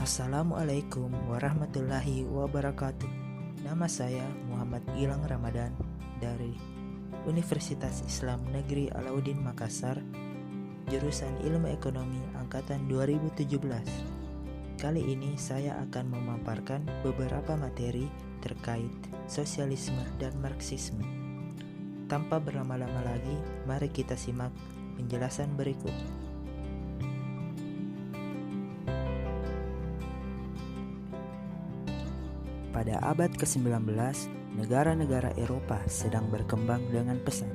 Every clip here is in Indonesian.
Assalamualaikum warahmatullahi wabarakatuh. Nama saya Muhammad Gilang Ramadan dari Universitas Islam Negeri Alauddin Makassar, jurusan Ilmu Ekonomi angkatan 2017. Kali ini saya akan memaparkan beberapa materi terkait sosialisme dan marxisme. Tanpa berlama-lama lagi, mari kita simak penjelasan berikut. Pada abad ke-19, negara-negara Eropa sedang berkembang dengan pesat.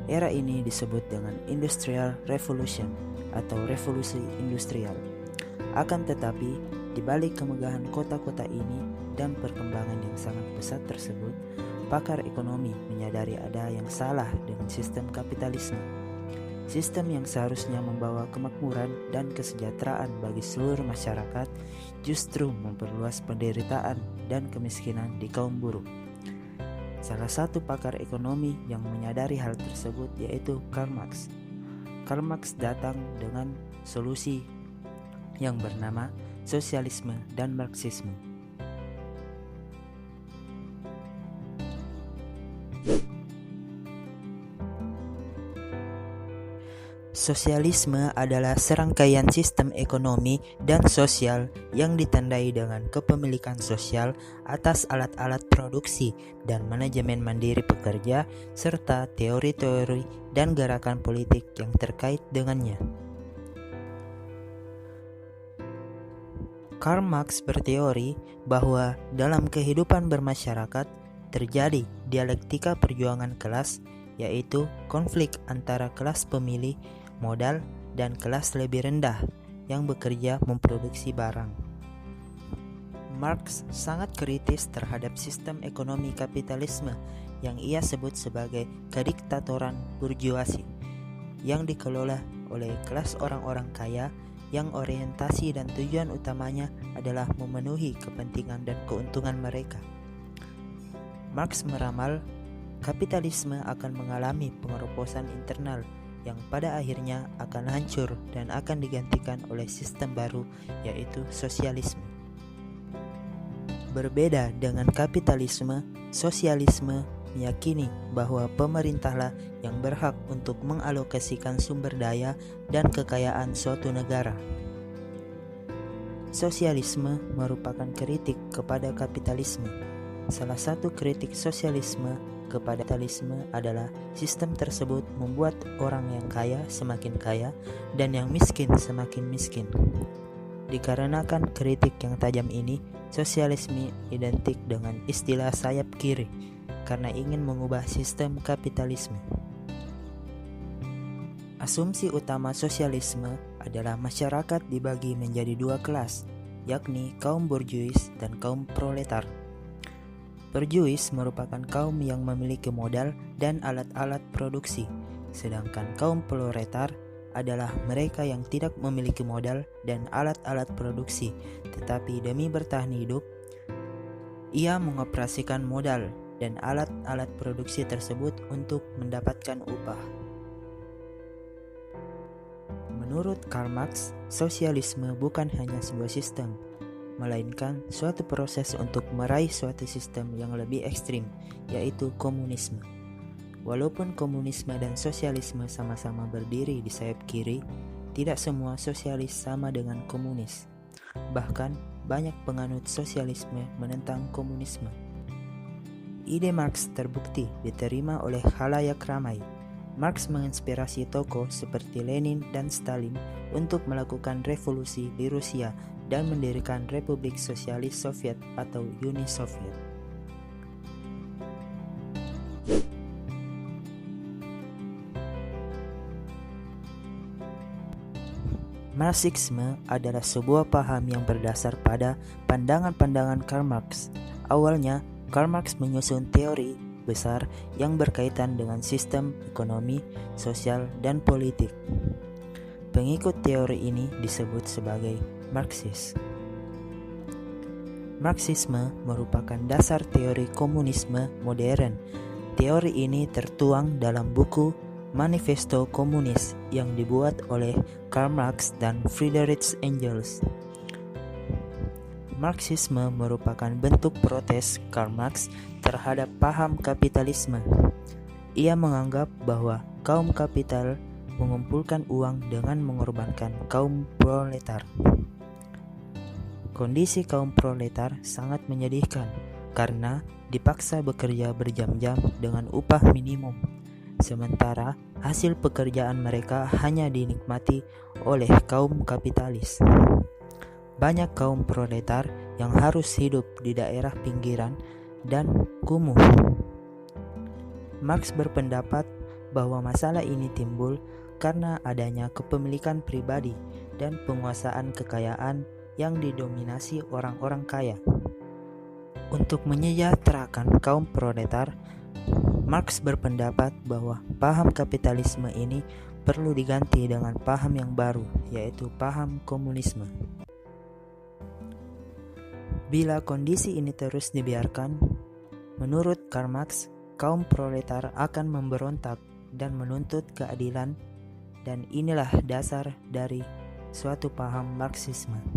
Era ini disebut dengan Industrial Revolution atau revolusi industrial. Akan tetapi, di balik kemegahan kota-kota ini dan perkembangan yang sangat pesat tersebut, pakar ekonomi menyadari ada yang salah dengan sistem kapitalisme. Sistem yang seharusnya membawa kemakmuran dan kesejahteraan bagi seluruh masyarakat justru memperluas penderitaan dan kemiskinan di kaum buruh. Salah satu pakar ekonomi yang menyadari hal tersebut yaitu Karl Marx. Karl Marx datang dengan solusi yang bernama sosialisme dan marxisme. Sosialisme adalah serangkaian sistem ekonomi dan sosial yang ditandai dengan kepemilikan sosial atas alat-alat produksi dan manajemen mandiri pekerja, serta teori-teori dan gerakan politik yang terkait dengannya. Karl Marx berteori bahwa dalam kehidupan bermasyarakat terjadi dialektika perjuangan kelas, yaitu konflik antara kelas pemilih modal dan kelas lebih rendah yang bekerja memproduksi barang. Marx sangat kritis terhadap sistem ekonomi kapitalisme yang ia sebut sebagai kediktatoran burjuasi yang dikelola oleh kelas orang-orang kaya yang orientasi dan tujuan utamanya adalah memenuhi kepentingan dan keuntungan mereka. Marx meramal kapitalisme akan mengalami pengeroposan internal yang pada akhirnya akan hancur dan akan digantikan oleh sistem baru, yaitu sosialisme. Berbeda dengan kapitalisme, sosialisme meyakini bahwa pemerintahlah yang berhak untuk mengalokasikan sumber daya dan kekayaan suatu negara. Sosialisme merupakan kritik kepada kapitalisme. Salah satu kritik sosialisme kepada kapitalisme adalah sistem tersebut membuat orang yang kaya semakin kaya dan yang miskin semakin miskin. Dikarenakan kritik yang tajam ini, sosialisme identik dengan istilah sayap kiri karena ingin mengubah sistem kapitalisme. Asumsi utama sosialisme adalah masyarakat dibagi menjadi dua kelas, yakni kaum borjuis dan kaum proletar. Borjuis merupakan kaum yang memiliki modal dan alat-alat produksi, sedangkan kaum proletar adalah mereka yang tidak memiliki modal dan alat-alat produksi, tetapi demi bertahan hidup, ia mengoperasikan modal dan alat-alat produksi tersebut untuk mendapatkan upah. Menurut Karl Marx, sosialisme bukan hanya sebuah sistem, melainkan suatu proses untuk meraih suatu sistem yang lebih ekstrim, yaitu komunisme. Walaupun komunisme dan sosialisme sama-sama berdiri di sayap kiri, tidak semua sosialis sama dengan komunis. Bahkan, banyak penganut sosialisme menentang komunisme. Ide Marx terbukti diterima oleh khalayak ramai. Marx menginspirasi tokoh seperti Lenin dan Stalin untuk melakukan revolusi di Rusia dan mendirikan Republik Sosialis Soviet atau Uni Soviet. Marxisme adalah sebuah paham yang berdasar pada pandangan-pandangan Karl Marx. Awalnya, Karl Marx menyusun teori besar yang berkaitan dengan sistem ekonomi, sosial, dan politik. Pengikut teori ini disebut sebagai Marxis. Marxisme merupakan dasar teori komunisme modern. Teori ini tertuang dalam buku Manifesto Komunis yang dibuat oleh Karl Marx dan Friedrich Engels. Marxisme merupakan bentuk protes Karl Marx terhadap paham kapitalisme. Ia menganggap bahwa kaum kapital mengumpulkan uang dengan mengorbankan kaum proletar. Kondisi kaum proletar sangat menyedihkan karena dipaksa bekerja berjam-jam dengan upah minimum, sementara hasil pekerjaan mereka hanya dinikmati oleh kaum kapitalis. Banyak kaum proletar yang harus hidup di daerah pinggiran dan kumuh. Marx berpendapat bahwa masalah ini timbul karena adanya kepemilikan pribadi dan penguasaan kekayaan yang didominasi orang-orang kaya. Untuk menyejahterakan kaum proletar, Marx berpendapat bahwa paham kapitalisme ini perlu diganti dengan paham yang baru, yaitu paham komunisme. Bila kondisi ini terus dibiarkan, menurut Karl Marx, kaum proletar akan memberontak dan menuntut keadilan, dan inilah dasar dari suatu paham Marxisme.